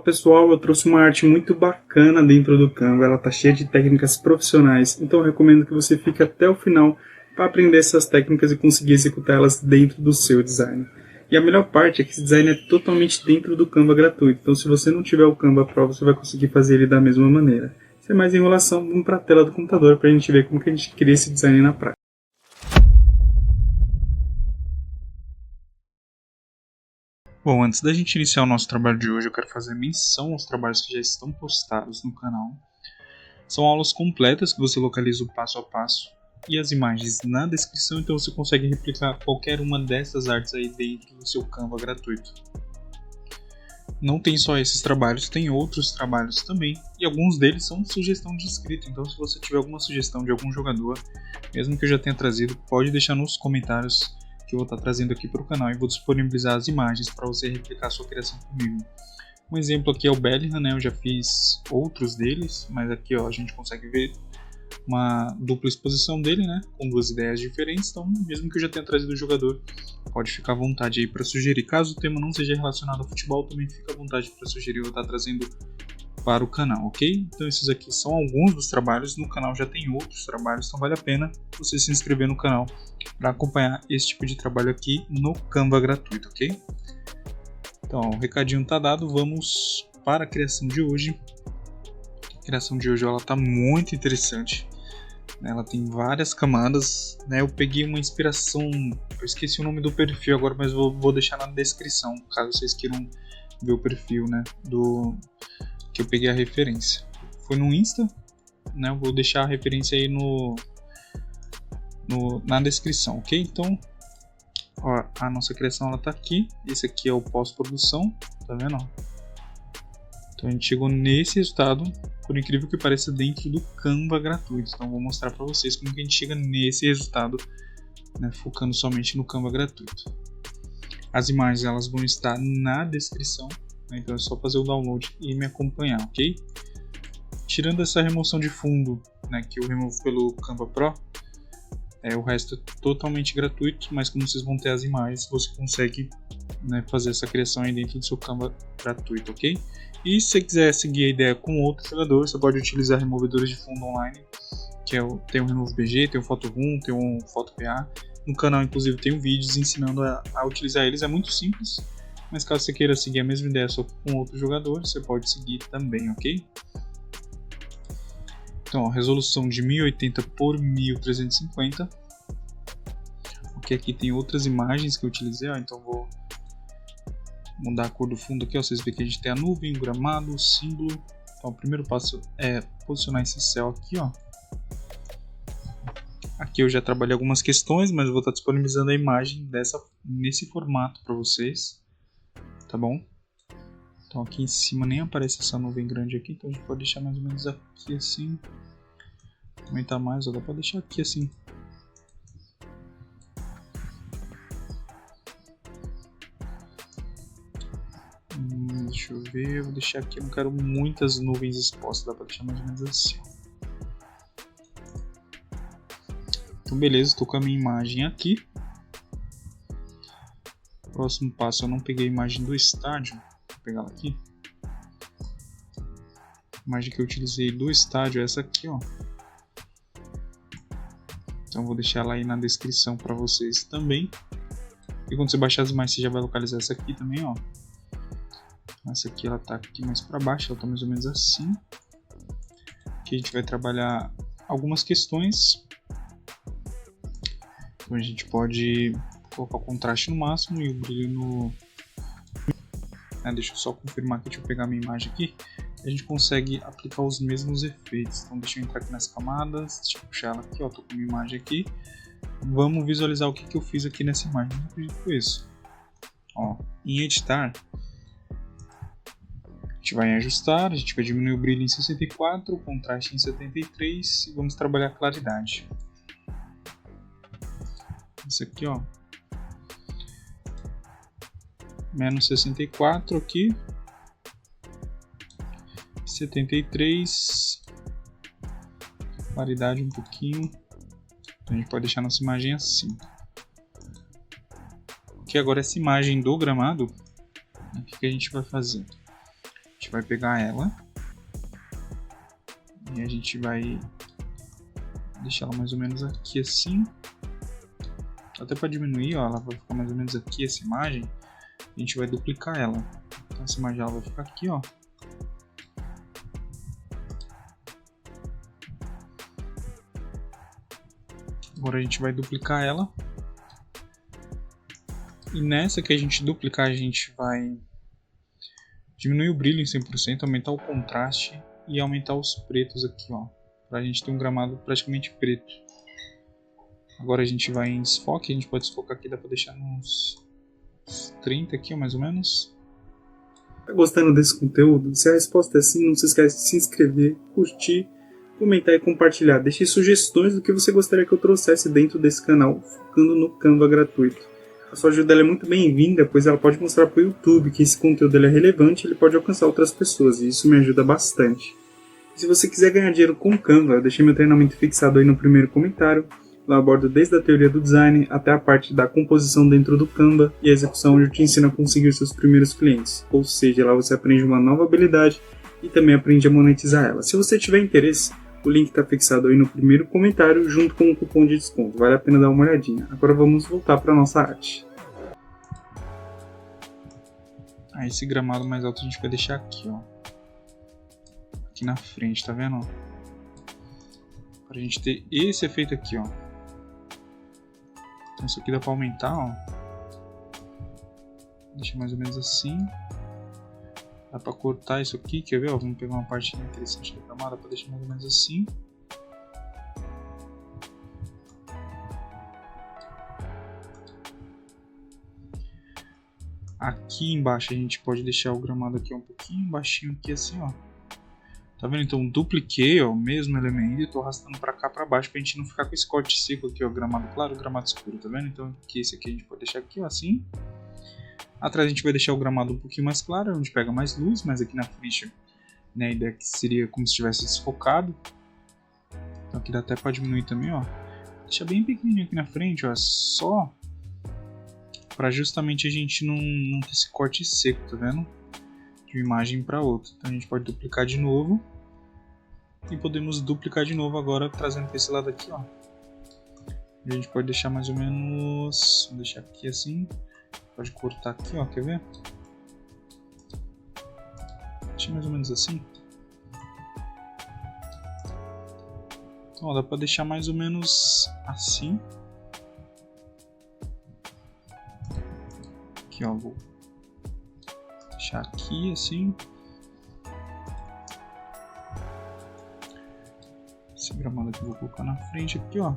pessoal, eu trouxe uma arte muito bacana dentro do Canva, ela tá cheia de técnicas profissionais, então eu recomendo que você fique até o final para aprender essas técnicas e conseguir executá-las dentro do seu design. E a melhor parte é que esse design é totalmente dentro do Canva gratuito, então se você não tiver o Canva Pro, você vai conseguir fazer ele da mesma maneira. Sem mais enrolação, vamos para a tela do computador para a gente ver como que a gente cria esse design na prática. Bom, antes da gente iniciar o nosso trabalho de hoje, eu quero fazer menção aos trabalhos que já estão postados no canal. São aulas completas que você localiza o passo a passo e as imagens na descrição, então você consegue replicar qualquer uma dessas artes aí dentro do seu Canva gratuito. Não tem só esses trabalhos, tem outros trabalhos também, e alguns deles são sugestão de inscrito, então se você tiver alguma sugestão de algum jogador, mesmo que eu já tenha trazido, pode deixar nos comentários que eu vou estar trazendo aqui para o canal e vou disponibilizar as imagens para você replicar a sua criação comigo. Um exemplo aqui é o Bellingham, né? Eu já fiz outros deles, mas aqui ó, a gente consegue ver uma dupla exposição dele, né? Com duas ideias diferentes, então mesmo que eu já tenha trazido o jogador, pode ficar à vontade aí para sugerir. Caso o tema não seja relacionado ao futebol, também fica à vontade para sugerir, eu vou estar trazendo para o canal, ok? Então esses aqui são alguns dos trabalhos, no canal já tem outros trabalhos, então vale a pena você se inscrever no canal para acompanhar esse tipo de trabalho aqui no Canva gratuito, ok? Então o recadinho está dado, vamos para a criação de hoje. A criação de hoje ela está muito interessante, né? Ela tem várias camadas, né? Eu peguei uma inspiração, eu esqueci o nome do perfil agora, mas vou deixar na descrição, caso vocês queiram ver o perfil, né? Que eu peguei a referência. Foi no Insta, né? Eu vou deixar a referência aí na descrição, ok? Então, ó, a nossa criação ela tá aqui. Esse aqui é o pós-produção, tá vendo? Então a gente chegou nesse resultado, por incrível que pareça, dentro do Canva gratuito. Então vou mostrar para vocês como que a gente chega nesse resultado, né? Focando somente no Canva gratuito. As imagens elas vão estar na descrição. Então é só fazer o download e me acompanhar, ok? Tirando essa remoção de fundo, né, que eu removo pelo Canva Pro, o resto é totalmente gratuito, mas como vocês vão ter as imagens, você consegue, né, fazer essa criação aí dentro do seu Canva gratuito, ok? E se você quiser seguir a ideia com outro jogador, você pode utilizar removedores de fundo online, que tem o Remove BG, tem o PhotoRoom, tem o PhotoPA. No canal, inclusive, tem vídeos ensinando a utilizar eles, é muito simples. Mas caso você queira seguir a mesma ideia só com outro jogador, você pode seguir também, ok? Então, ó, resolução de 1080 por 1350. Ok, aqui tem outras imagens que eu utilizei, ó, então vou mudar a cor do fundo aqui, ó, vocês veem que a gente tem a nuvem, o gramado, o símbolo. Então, o primeiro passo é posicionar esse céu aqui, ó. Aqui eu já trabalhei algumas questões, mas eu vou estar disponibilizando a imagem nesse formato para vocês. Tá bom? Então aqui em cima nem aparece essa nuvem grande aqui, então a gente pode deixar mais ou menos aqui assim. Aumentar mais, ou dá para deixar aqui assim. Deixa eu ver, eu vou deixar aqui, eu não quero muitas nuvens expostas, dá para deixar mais ou menos assim. Então beleza, estou com a minha imagem aqui. Próximo passo, eu não peguei a imagem do estádio, vou pegar ela aqui. A imagem que eu utilizei do estádio é essa aqui, ó. Então vou deixar ela aí na descrição para vocês também. E quando você baixar as imagens, você já vai localizar essa aqui também, ó. Essa aqui ela tá aqui mais para baixo, ela tá mais ou menos assim. Aqui a gente vai trabalhar algumas questões. Então a gente pode colocar o contraste no máximo e o brilho no... deixa eu só confirmar aqui, deixa eu pegar minha imagem aqui. A gente consegue aplicar os mesmos efeitos. Então deixa eu entrar aqui nas camadas, deixa eu puxar ela aqui, ó, tô com a minha imagem aqui. Vamos visualizar o que eu fiz aqui nessa imagem. Eu acredito que foi isso. Ó, em editar, a gente vai em ajustar, a gente vai diminuir o brilho em 64, o contraste em 73 e vamos trabalhar a claridade. Isso aqui, ó. Menos 64 aqui. 73. Claridade um pouquinho. Então a gente pode deixar nossa imagem assim. Ok, agora essa imagem do gramado, o que a gente vai fazer? A gente vai pegar ela e a gente vai deixar ela mais ou menos aqui assim. Até para diminuir, ó, ela vai ficar mais ou menos aqui, essa imagem. A gente vai duplicar ela. Então essa imagem ela vai ficar aqui, ó. Agora a gente vai duplicar ela. E nessa que a gente duplicar, a gente vai diminuir o brilho em 100%, aumentar o contraste e aumentar os pretos aqui, ó. Pra gente ter um gramado praticamente preto. Agora a gente vai em desfoque, a gente pode desfocar aqui, dá pra deixar uns 30 aqui, mais ou menos. Tá gostando desse conteúdo? Se a resposta é sim, não se esquece de se inscrever, curtir, comentar e compartilhar. Deixe sugestões do que você gostaria que eu trouxesse dentro desse canal, focando no Canva gratuito. A sua ajuda é muito bem-vinda, pois ela pode mostrar para o YouTube que esse conteúdo é relevante e ele pode alcançar outras pessoas, e isso me ajuda bastante. E se você quiser ganhar dinheiro com Canva, eu deixei meu treinamento fixado aí no primeiro comentário. Lá eu abordo desde a teoria do design até a parte da composição dentro do Canva e a execução, onde eu te ensino a conseguir seus primeiros clientes. Ou seja, lá você aprende uma nova habilidade e também aprende a monetizar ela. Se você tiver interesse, o link está fixado aí no primeiro comentário junto com o cupom de desconto. Vale a pena dar uma olhadinha. Agora vamos voltar para a nossa arte. Aí esse gramado mais alto a gente vai deixar aqui, ó. Aqui na frente, tá vendo? Pra gente ter esse efeito aqui, ó. Então isso aqui dá pra aumentar, ó. Deixa mais ou menos assim. Dá pra cortar isso aqui, quer ver? Ó, vamos pegar uma parte interessante do gramado, dá pra deixar mais ou menos assim. Aqui embaixo a gente pode deixar o gramado aqui um pouquinho baixinho aqui assim, ó. Tá vendo? Então dupliquei, ó, o mesmo elemento e tô arrastando pra cá, pra baixo, pra gente não ficar com esse corte seco aqui, ó, gramado claro e gramado escuro, tá vendo? Então aqui, esse aqui a gente pode deixar aqui, ó, assim. Atrás a gente vai deixar o gramado um pouquinho mais claro, onde pega mais luz, mas aqui na frente, né, a ideia que seria como se estivesse desfocado. Então aqui dá até pra diminuir também, ó. Deixa bem pequenininho aqui na frente, ó, só pra justamente a gente não ter esse corte seco, tá vendo? De uma imagem para outra. Então a gente pode duplicar de novo. E podemos duplicar de novo agora, trazendo para esse lado aqui, ó. E a gente pode deixar mais ou menos... Vou deixar aqui assim. Pode cortar aqui, ó, quer ver? Deixa mais ou menos assim. Então, ó, dá para deixar mais ou menos assim. Aqui, ó, vou deixar aqui assim. Esse gramado aqui eu vou colocar na frente aqui, ó.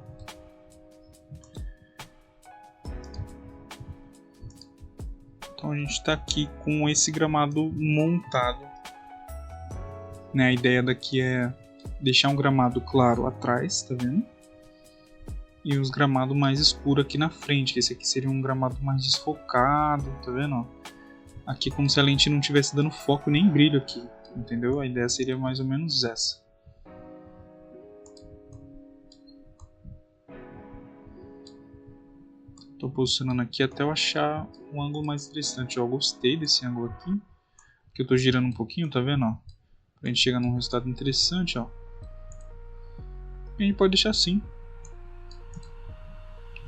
Então a gente está aqui com esse gramado montado, né? A ideia daqui é deixar um gramado claro atrás, tá vendo? E os gramados mais escuros aqui na frente. Esse aqui seria um gramado mais desfocado, tá vendo? Aqui como se a lente não estivesse dando foco nem brilho aqui, entendeu? A ideia seria mais ou menos essa. Estou posicionando aqui até eu achar um ângulo mais interessante. Ó, eu gostei desse ângulo aqui, que eu estou girando um pouquinho, tá vendo? Ó? Pra gente chegar num resultado interessante, ó. E a gente pode deixar assim.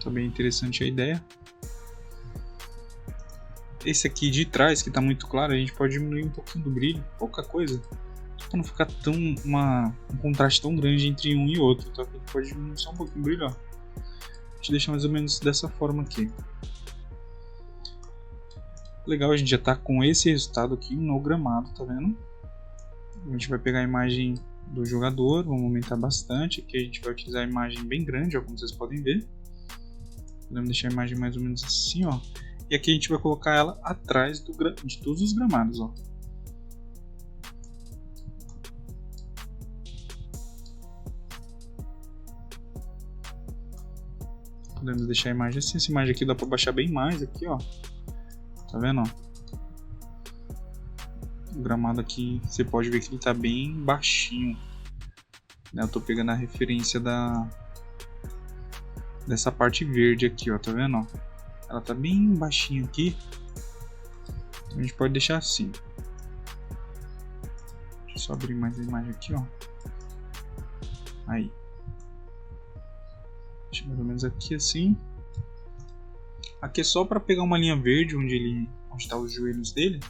Tá bem interessante a ideia. Esse aqui de trás, que tá muito claro, a gente pode diminuir um pouquinho do brilho, pouca coisa, para não ficar tão um contraste tão grande entre um e outro. Então aqui a gente pode diminuir só um pouquinho o brilho, ó. A gente deixa mais ou menos dessa forma aqui. Legal, a gente já tá com esse resultado aqui no gramado, tá vendo? A gente vai pegar a imagem do jogador, vamos aumentar bastante. Aqui a gente vai utilizar a imagem bem grande, ó, como vocês podem ver. Podemos deixar a imagem mais ou menos assim, ó. E aqui a gente vai colocar ela atrás de todos os gramados, ó. Podemos deixar a imagem assim. Essa imagem aqui dá para baixar bem mais aqui, ó. Tá vendo, ó? O gramado aqui, você pode ver que ele tá bem baixinho, né? Eu tô pegando a referência dessa parte verde aqui, ó. Tá vendo, ó? Ela tá bem baixinha aqui. Então a gente pode deixar assim. Só abrir mais a imagem aqui, ó. Aí. Deixa mais ou menos aqui assim. Aqui é só para pegar uma linha verde onde está os joelhos dele,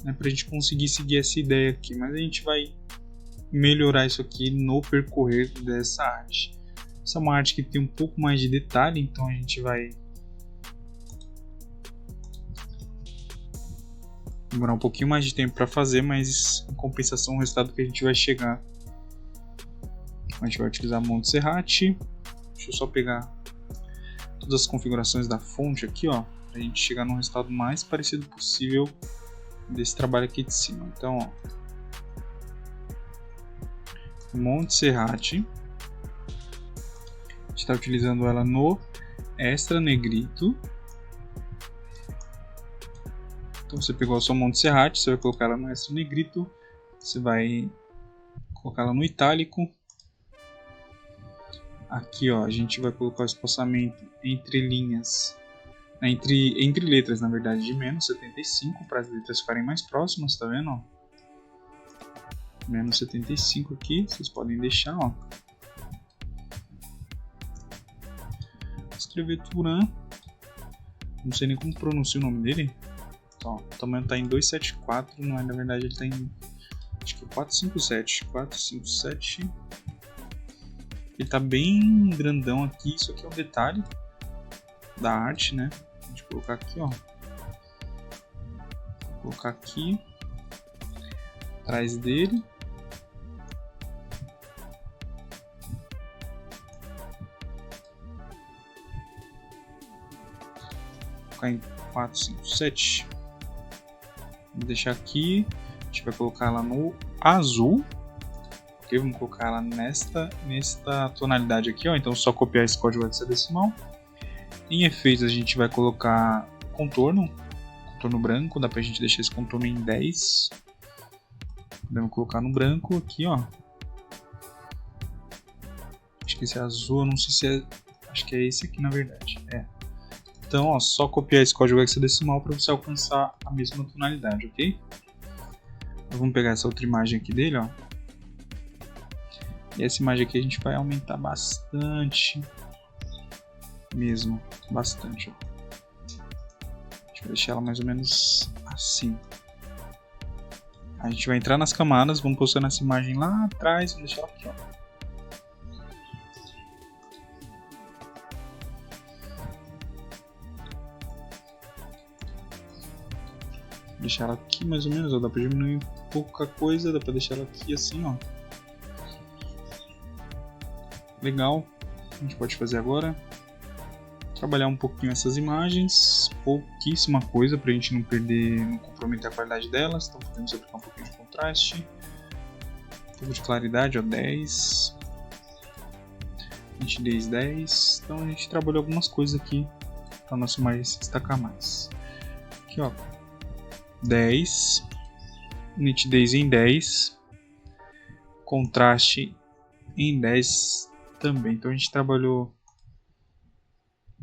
né, para a gente conseguir seguir essa ideia aqui. Mas a gente vai melhorar isso aqui no percorrer dessa arte. Essa é uma arte que tem um pouco mais de detalhe, então a gente vai demorar um pouquinho mais de tempo para fazer, mas em compensação o resultado que a gente vai chegar. A gente vai utilizar Montserrat. Deixa eu só pegar todas as configurações da fonte aqui, ó, para a gente chegar no resultado mais parecido possível desse trabalho aqui de cima. Então, ó, Montserrat, a gente está utilizando ela no Extra Negrito. Então você pegou a sua Montserrat, você vai colocar ela no Extra Negrito, você vai colocar ela no itálico. Aqui, ó, a gente vai colocar o espaçamento entre linhas, entre letras, na verdade, de menos 75 para as letras ficarem mais próximas, tá vendo? Ó? Menos 75 aqui, vocês podem deixar, ó. Escrever Turan, não sei nem como pronuncia o nome dele. Ó, o tamanho tá em 274, não é, na verdade ele tá em, acho que 457, 457. Ele tá bem grandão aqui, isso aqui é um detalhe da arte, né? A gente colocar aqui, ó. Vou colocar aqui atrás dele. Vou colocar em 457. Vou deixar aqui. A gente vai colocar ela no azul. Vamos colocar ela nesta tonalidade aqui, ó. Então só copiar esse código hexadecimal. Em efeitos a gente vai colocar contorno branco, dá pra gente deixar esse contorno em 10. Podemos colocar no branco aqui, ó. Acho que esse é azul, eu não sei se é, acho que é esse aqui na verdade. É. Então, ó, só copiar esse código hexadecimal para você alcançar a mesma tonalidade, ok? Então, vamos pegar essa outra imagem aqui dele, ó. E essa imagem aqui a gente vai aumentar bastante, mesmo, bastante, ó. A gente vai deixar ela mais ou menos assim. A gente vai entrar nas camadas, vamos posicionar essa imagem lá atrás, vamos deixar ela aqui, ó. Deixar ela aqui mais ou menos, ó. Dá pra diminuir pouca coisa, dá pra deixar ela aqui assim, ó. Legal, a gente pode fazer agora, trabalhar um pouquinho essas imagens, pouquíssima coisa para a gente não perder, não comprometer a qualidade delas. Então podemos aplicar um pouquinho de contraste, um pouco de claridade, ó, 10, nitidez 10. Então a gente trabalhou algumas coisas aqui para a nossa imagem se destacar mais. Aqui, ó, 10, nitidez em 10, contraste em 10 também. Então a gente trabalhou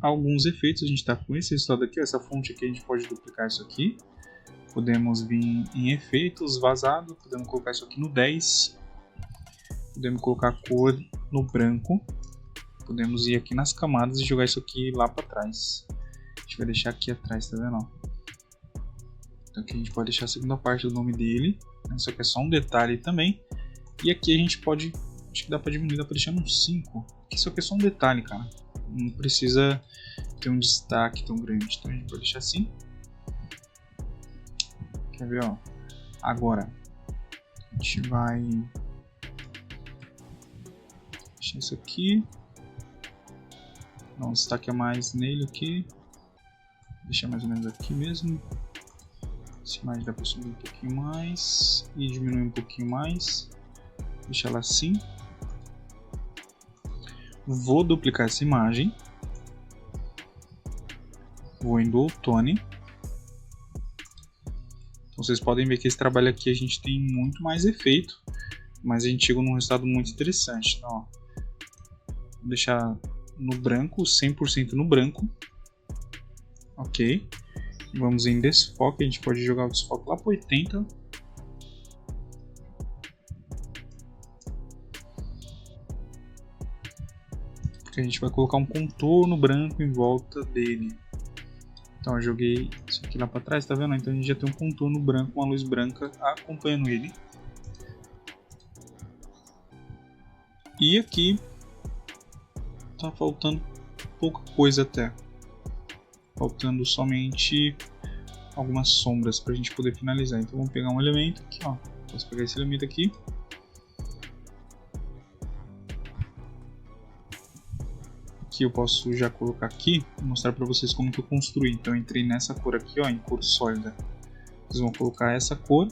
alguns efeitos, a gente está com esse resultado aqui, essa fonte aqui a gente pode duplicar isso aqui, podemos vir em efeitos, vazado, podemos colocar isso aqui no 10, podemos colocar a cor no branco, podemos ir aqui nas camadas e jogar isso aqui lá para trás. A gente vai deixar aqui atrás, tá vendo? Então aqui a gente pode deixar a segunda parte do nome dele, isso aqui é só um detalhe também, e aqui a gente pode, acho que dá pra diminuir, dá pra deixar no 5. Isso aqui é só um detalhe, cara. Não precisa ter um destaque tão grande. Então a gente vai deixar assim. Quer ver, ó? Agora a gente vai deixar isso aqui. Dar um destaque a mais nele aqui. Deixar mais ou menos aqui mesmo. Essa imagem dá pra subir um pouquinho mais. E diminuir um pouquinho mais. Deixar ela assim. Vou duplicar essa imagem. Vou em Dual Tone. Então vocês podem ver que esse trabalho aqui a gente tem muito mais efeito, mas a gente chegou num resultado muito interessante. Então, ó, vou deixar no branco, 100% no branco. Ok. Vamos em desfoque, a gente pode jogar o desfoque lá para 80. que a gente vai colocar um contorno branco em volta dele. Então eu joguei isso aqui lá para trás, tá vendo? Então a gente já tem um contorno branco, uma luz branca acompanhando ele. E aqui tá faltando pouca coisa até. Faltando somente algumas sombras para a gente poder finalizar. Então vamos pegar um elemento aqui, ó. Posso pegar esse elemento aqui. Aqui eu posso já colocar aqui e mostrar para vocês como que eu construí. Então eu entrei nessa cor aqui, ó, em cor sólida. Vocês vão colocar essa cor.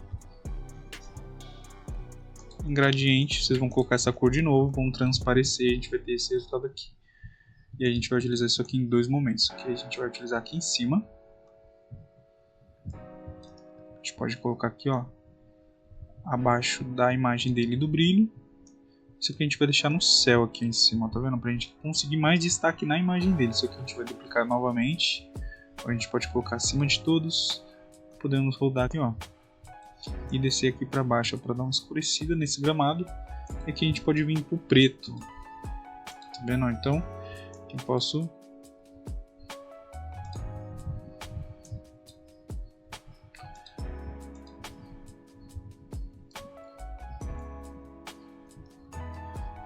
Em gradiente, vocês vão colocar essa cor de novo, vão transparecer, a gente vai ter esse resultado aqui. E a gente vai utilizar isso aqui em dois momentos. Aqui a gente vai utilizar aqui em cima. A gente pode colocar aqui, ó, abaixo da imagem dele e do brilho. Isso aqui a gente vai deixar no céu aqui em cima, tá vendo? Pra gente conseguir mais destaque na imagem dele. Isso aqui a gente vai duplicar novamente. Ou a gente pode colocar acima de todos. Podemos rodar aqui, ó. E descer aqui para baixo para dar uma escurecida nesse gramado. E aqui a gente pode vir pro preto. Tá vendo? Então, eu posso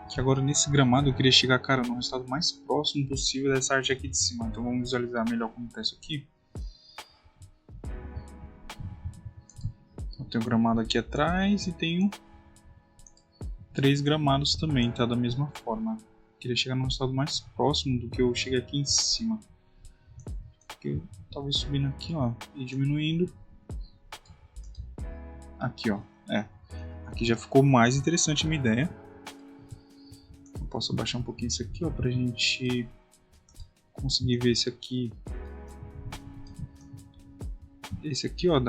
que agora nesse gramado eu queria chegar, cara, no resultado mais próximo possível dessa arte aqui de cima. Então vamos visualizar melhor como está isso aqui. Tenho gramado aqui atrás e tenho 3 gramados também, tá? Da mesma forma. Queria chegar no resultado mais próximo do que eu cheguei aqui em cima. Porque talvez subindo aqui, ó, e diminuindo. Aqui, ó. Aqui já ficou mais interessante a minha ideia. Eu posso abaixar um pouquinho isso aqui, ó, pra gente conseguir ver esse aqui. Esse aqui, ó,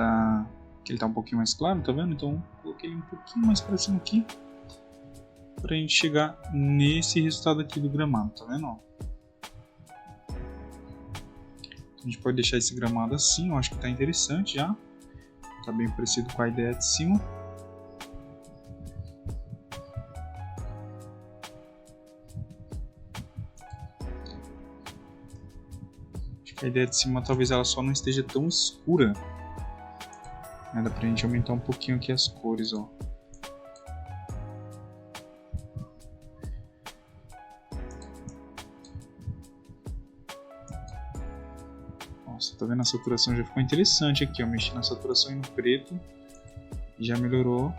que ele tá um pouquinho mais claro, tá vendo? Então coloquei ele um pouquinho mais para cima aqui pra gente chegar nesse resultado aqui do gramado, tá vendo? A gente pode deixar esse gramado assim, eu acho que tá interessante já. Tá bem parecido com a ideia de cima. Acho que a ideia de cima talvez ela só não esteja tão escura. Dá pra gente aumentar um pouquinho aqui as cores, ó. Nossa, tá vendo? A saturação já ficou interessante aqui, ó. Mexi na saturação e no preto. E já melhorou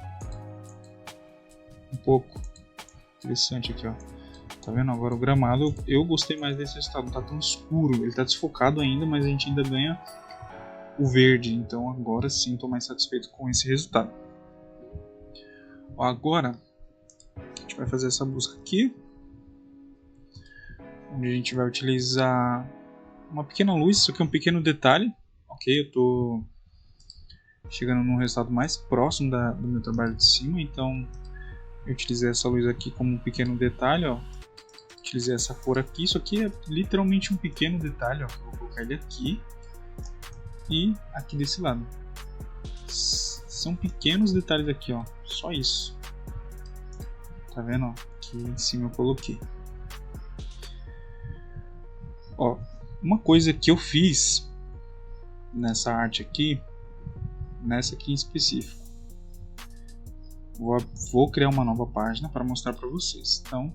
um pouco. Interessante aqui, ó. Tá vendo? Agora o gramado, eu gostei mais desse resultado. Não tá tão escuro. Ele tá desfocado ainda, mas a gente ainda ganha o verde, então agora sim estou mais satisfeito com esse resultado. Agora a gente vai fazer essa busca aqui, onde a gente vai utilizar uma pequena luz. Isso aqui é um pequeno detalhe, ok? Eu estou chegando num resultado mais próximo do meu trabalho de cima, então eu utilizei essa luz aqui como um pequeno detalhe, ó. Utilizei essa cor aqui. Isso aqui é literalmente um pequeno detalhe, ó. Vou colocar ele aqui e aqui desse lado. São pequenos detalhes aqui, ó. Só isso. Tá vendo? Ó? Aqui em cima eu coloquei. Ó, uma coisa que eu fiz nessa arte aqui, nessa aqui em específico, vou criar uma nova página para mostrar para vocês. Então,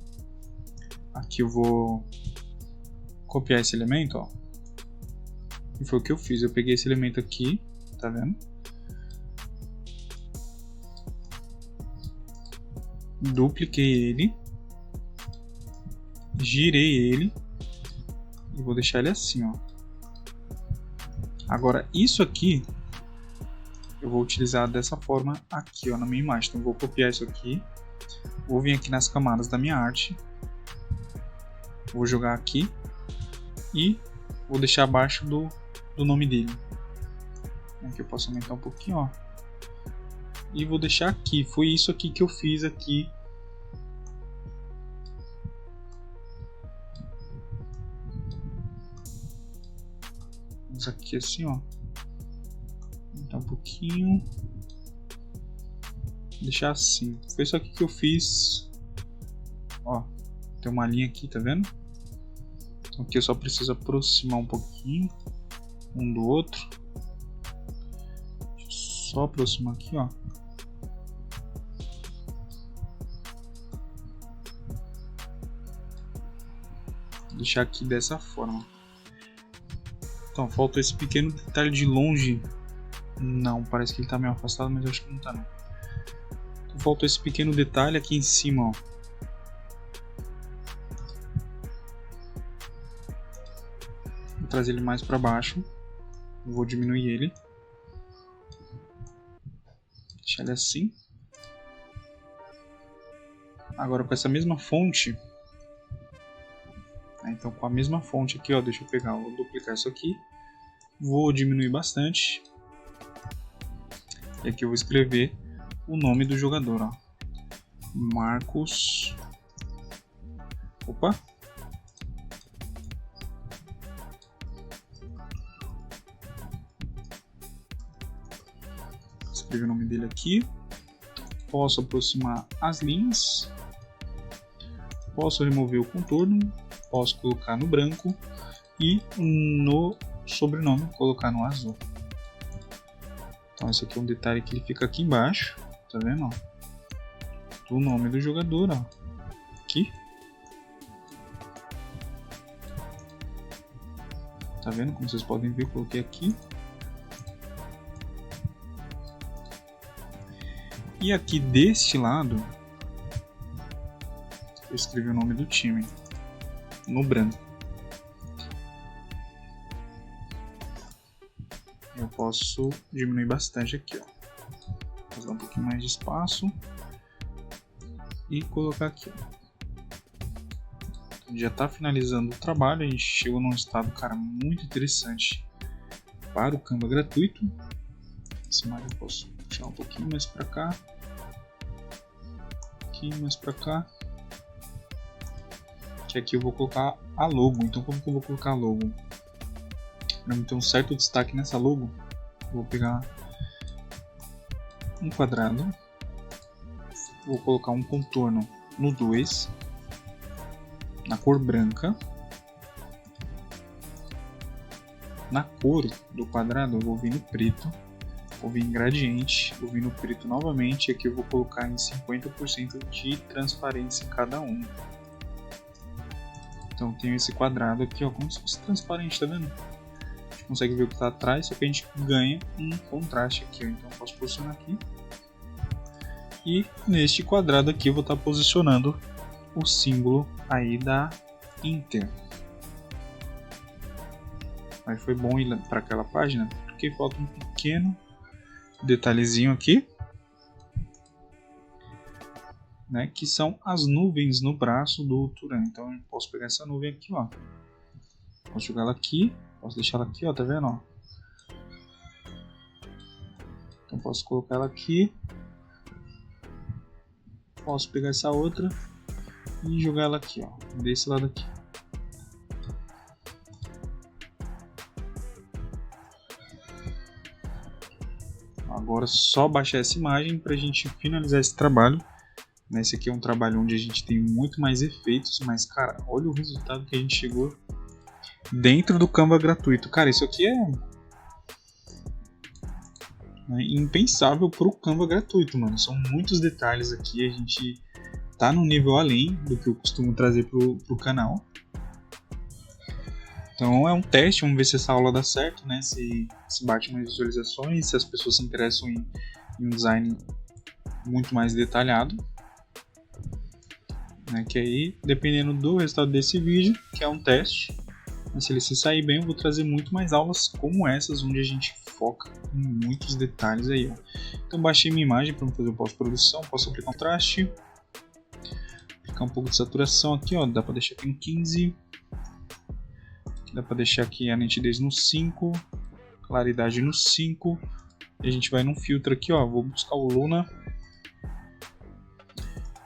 aqui eu vou copiar esse elemento, ó. E foi o que eu fiz. Eu peguei esse elemento aqui, tá vendo? Dupliquei ele, girei ele e vou deixar ele assim, ó. Agora isso aqui eu vou utilizar dessa forma aqui, ó, na minha imagem. Então eu vou copiar isso aqui, vou vir aqui nas camadas da minha arte, vou jogar aqui e vou deixar abaixo do nome dele. Aqui eu posso aumentar um pouquinho, ó. E vou deixar aqui. Foi isso aqui que eu fiz aqui. Vamos aqui assim, ó. Aumentar um pouquinho. Deixar assim. Foi isso aqui que eu fiz. Ó, tem uma linha aqui, tá vendo? Então aqui eu só preciso aproximar um pouquinho um do outro. Deixa eu só aproximar aqui, ó. Vou deixar aqui dessa forma. Então falta esse pequeno detalhe de longe. Não, parece que ele tá meio afastado, mas eu acho que não tá não. Então falta esse pequeno detalhe aqui em cima, ó. Vou trazer ele mais para baixo. Vou diminuir ele. Deixar ele assim. Agora com essa mesma fonte. Então com a mesma fonte aqui, ó, deixa eu pegar, vou duplicar isso aqui. Vou diminuir bastante. E aqui eu vou escrever o nome do jogador, ó. Marcos. Opa. Escrever o nome dele aqui. Posso aproximar as linhas. Posso remover o contorno. Posso colocar no branco. E no sobrenome colocar no azul. Então esse aqui é um detalhe que ele fica aqui embaixo. Tá vendo? Ó? Do nome do jogador. Ó. Aqui. Tá vendo? Como vocês podem ver, eu coloquei aqui. E aqui deste lado, eu escrevi o nome do time no branco. Eu posso diminuir bastante aqui, ó. Fazer um pouquinho mais de espaço e colocar aqui, ó. Já está finalizando o trabalho, a gente chegou num estado, cara, muito interessante para o Canva gratuito. Esse mais eu posso puxar um pouquinho mais para cá, que aqui eu vou colocar a logo. Então como que eu vou colocar a logo? Para mim ter um certo destaque nessa logo, vou pegar um quadrado, vou colocar um contorno no 2, na cor branca. Na cor do quadrado eu vou vir no preto, vou vir em gradiente, vou vir no preto novamente, e aqui eu vou colocar em 50% de transparência em cada um. Então tenho esse quadrado aqui, ó, como se fosse transparente, tá vendo? A gente consegue ver o que está atrás, só que a gente ganha um contraste aqui, ó. Então eu posso posicionar aqui. E neste quadrado aqui eu vou estar posicionando o símbolo aí da Inter. Aí foi bom ir para aquela página, porque falta um pequeno detalhezinho aqui, né, que são as nuvens no braço do Turan. Então eu posso pegar essa nuvem aqui, ó. Posso jogar ela aqui, posso deixar ela aqui, ó, tá vendo, ó? Então posso colocar ela aqui. Posso pegar essa outra e jogar ela aqui, ó, desse lado aqui. Agora é só baixar essa imagem para a gente finalizar esse trabalho. Esse aqui é um trabalho onde a gente tem muito mais efeitos, mas cara, olha o resultado que a gente chegou dentro do Canva gratuito. Cara, isso aqui é impensável pro Canva gratuito, mano. São muitos detalhes aqui, a gente tá num nível além do que eu costumo trazer pro canal. Então é um teste, vamos ver se essa aula dá certo, né? Se bate mais visualizações, se as pessoas se interessam em um design muito mais detalhado. Né? Que aí, dependendo do resultado desse vídeo, que é um teste, mas se ele se sair bem, eu vou trazer muito mais aulas como essas, onde a gente foca em muitos detalhes aí, ó. Então baixei minha imagem para fazer o pós-produção, posso aplicar um contraste, aplicar um pouco de saturação aqui, ó, dá para deixar aqui no 15, dá para deixar aqui a nitidez no 5, claridade no 5, e a gente vai num filtro aqui, ó, vou buscar o Luna,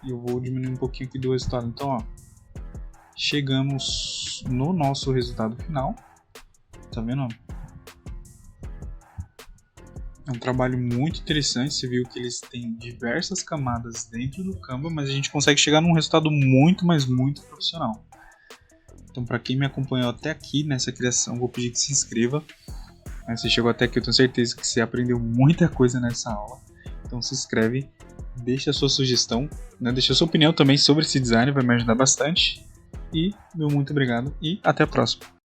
e eu vou diminuir um pouquinho aqui do resultado. Então, ó, chegamos no nosso resultado final, tá vendo, ó? É um trabalho muito interessante, você viu que eles têm diversas camadas dentro do Canva, mas a gente consegue chegar num resultado muito, mas muito profissional. Então, para quem me acompanhou até aqui nessa criação, vou pedir que se inscreva. Se chegou até aqui, eu tenho certeza que você aprendeu muita coisa nessa aula. Então se inscreve, deixa a sua sugestão, né? Deixa a sua opinião também sobre esse design, vai me ajudar bastante. E meu muito obrigado e até a próxima.